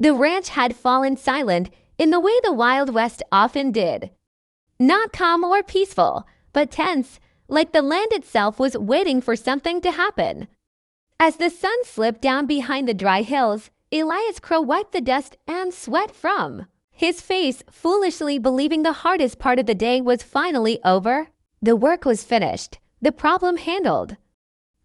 The ranch had fallen silent in the way the Wild West often did. Not calm or peaceful, but tense, like the land itself was waiting for something to happen. As the sun slipped down behind the dry hills, Elias Crow wiped the dust and sweat from his face, foolishly believing the hardest part of the day was finally over. The work was finished, the problem handled.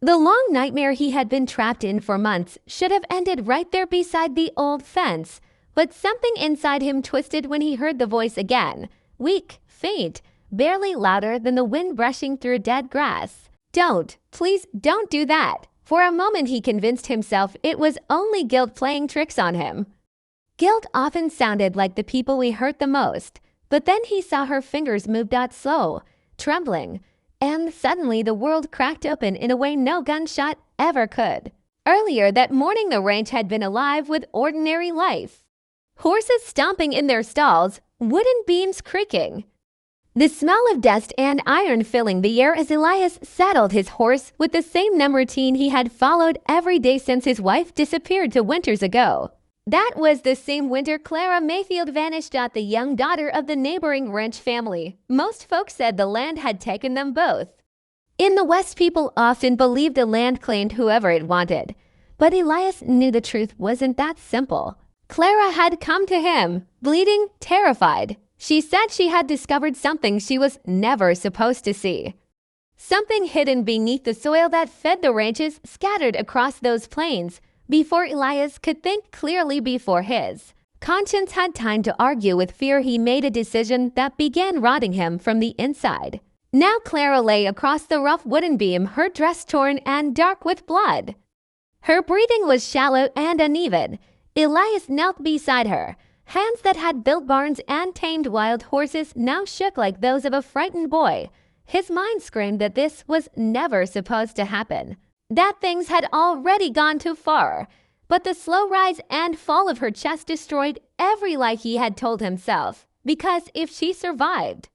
The long nightmare he had been trapped in for months should have ended right there beside the old fence, but something inside him twisted when he heard the voice again, weak, faint, barely louder than the wind brushing through dead grass. "Don't, please don't do that." For a moment he convinced himself it was only guilt playing tricks on him. Guilt often sounded like the people we hurt the most, but then he saw her fingers move slow, trembling, and suddenly the world cracked open in a way no gunshot ever could. Earlier that morning the ranch had been alive with ordinary life. Horses stomping in their stalls, wooden beams creaking. The smell of dust and iron filling the air as Elias saddled his horse with the same numb routine he had followed every day since his wife disappeared 2 winters ago. That was the same winter Clara Mayfield vanished, the young daughter of the neighboring ranch family. Most folks said the land had taken them both. In the West, people often believed the land claimed whoever it wanted. But Elias knew the truth wasn't that simple. Clara had come to him, bleeding, terrified. She said she had discovered something she was never supposed to see. Something hidden beneath the soil that fed the ranches scattered across those plains before Elias could think clearly. Before his conscience had time to argue with fear, he made a decision that began rotting him from the inside. Now Clara lay across the rough wooden beam, her dress torn and dark with blood. Her breathing was shallow and uneven. Elias knelt beside her. Hands that had built barns and tamed wild horses now shook like those of a frightened boy. His mind screamed that this was never supposed to happen, that things had already gone too far. But the slow rise and fall of her chest destroyed every lie he had told himself, because if she survived,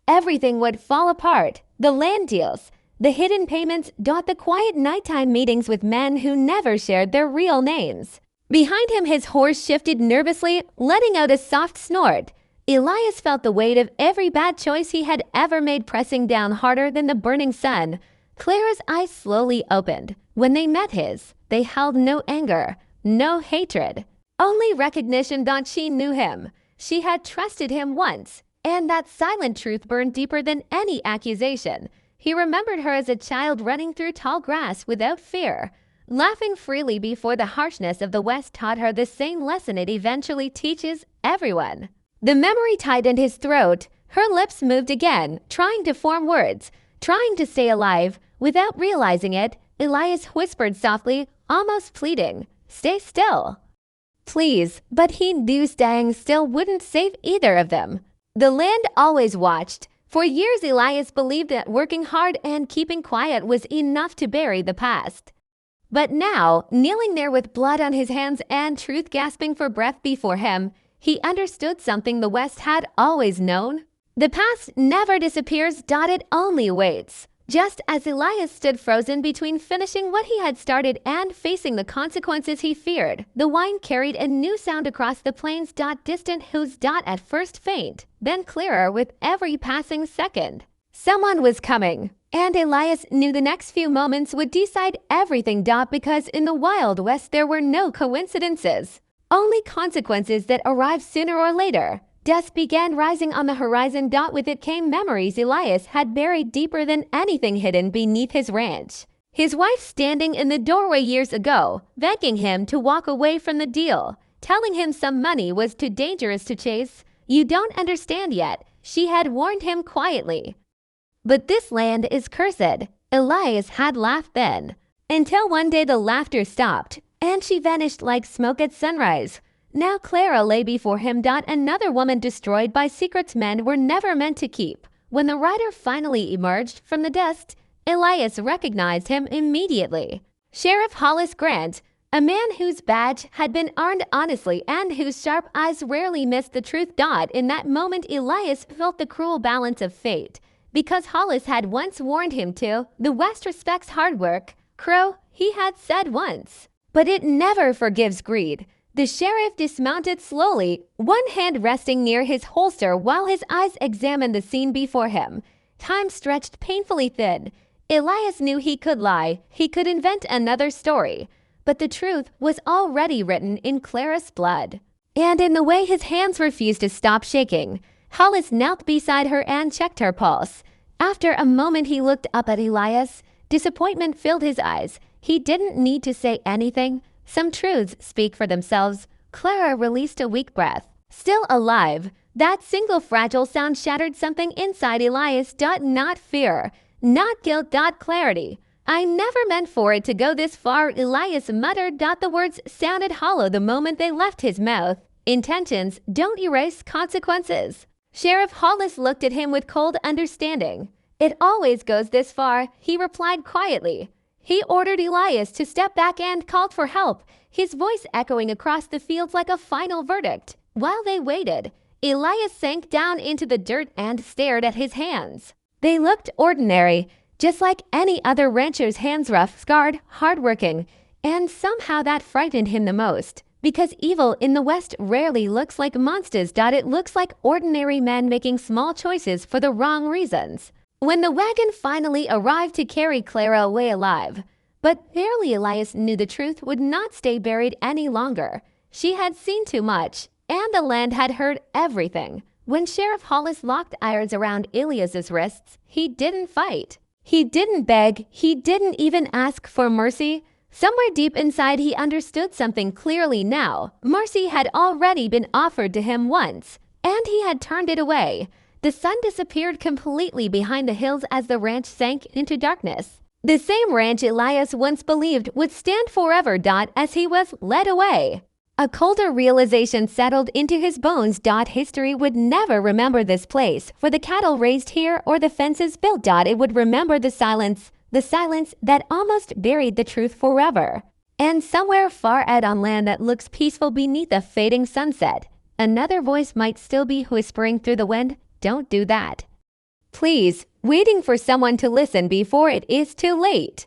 everything would fall apart. The land deals, the hidden payments, the quiet nighttime meetings with men who never shared their real names. Behind him, his horse shifted nervously, letting out a soft snort. Elias felt the weight of every bad choice he had ever made pressing down harder than the burning sun. Clara's eyes slowly opened. When they met his, they held no anger, no hatred, only recognition that she knew him. She had trusted him once, and that silent truth burned deeper than any accusation. He remembered her as a child running through tall grass without fear, laughing freely before the harshness of the West taught her the same lesson it eventually teaches everyone. The memory tightened his throat. Her lips moved again, trying to form words, trying to stay alive. Without realizing it, Elias whispered softly, almost pleading, "Stay still." Please, but he knew staying still wouldn't save either of them. The land always watched. For years, Elias believed that working hard and keeping quiet was enough to bury the past. But now, kneeling there with blood on his hands and truth gasping for breath before him, he understood something the West had always known. The past never disappears, it only waits. Just as Elias stood frozen between finishing what he had started and facing the consequences he feared, the whine carried a new sound across the plains. Distant hooves, at first faint, then clearer with every passing second. Someone was coming. And Elias knew the next few moments would decide everything. Because in the Wild West there were no coincidences, only consequences that arrived sooner or later. Dust began rising on the horizon. With it came memories Elias had buried deeper than anything hidden beneath his ranch. His wife standing in the doorway years ago, begging him to walk away from the deal, telling him some money was too dangerous to chase. "You don't understand yet," she had warned him quietly. "But this land is cursed." Elias had laughed then, until one day the laughter stopped, and she vanished like smoke at sunrise. Now Clara lay before him. Another woman destroyed by secrets men were never meant to keep. When the rider finally emerged from the dust, Elias recognized him immediately. Sheriff Hollis Grant, a man whose badge had been earned honestly and whose sharp eyes rarely missed the truth. In that moment, Elias felt the cruel balance of fate. Because Hollis had once warned him to, "The West respects hard work, Crow," he had said once. "But it never forgives greed." The sheriff dismounted slowly, one hand resting near his holster while his eyes examined the scene before him. Time stretched painfully thin. Elias knew he could lie, he could invent another story, but the truth was already written in Clara's blood. And in the way his hands refused to stop shaking, Hollis knelt beside her and checked her pulse. After a moment he looked up at Elias. Disappointment filled his eyes. He didn't need to say anything. Some truths speak for themselves. Clara released a weak breath. Still alive. That single fragile sound shattered something inside Elias. Not fear. Not guilt. Clarity. I never meant for it to go this far, Elias muttered. The words sounded hollow the moment they left his mouth. Intentions don't erase consequences. Sheriff Hollis looked at him with cold understanding. It always goes this far, he replied quietly. He ordered Elias to step back and called for help, his voice echoing across the fields like a final verdict. While they waited, Elias sank down into the dirt and stared at his hands. They looked ordinary, just like any other rancher's hands, rough, scarred, hardworking, and somehow that frightened him the most. Because evil in the West rarely looks like monsters. It looks like ordinary men making small choices for the wrong reasons. When the wagon finally arrived to carry Clara away alive, but barely Elias knew the truth would not stay buried any longer. She had seen too much, and the land had heard everything. When Sheriff Hollis locked irons around Elias's wrists, he didn't fight. He didn't beg. He didn't even ask for mercy. Somewhere deep inside he understood something clearly now. Mercy had already been offered to him once, and he had turned it away. The sun disappeared completely behind the hills as the ranch sank into darkness. The same ranch Elias once believed would stand forever. As he was led away. A colder realization settled into his bones. History would never remember this place, for the cattle raised here or the fences built. It would remember the silence that almost buried the truth forever. And somewhere far out on land that looks peaceful beneath a fading sunset, another voice might still be whispering through the wind, "Don't do that. Please," waiting for someone to listen before it is too late.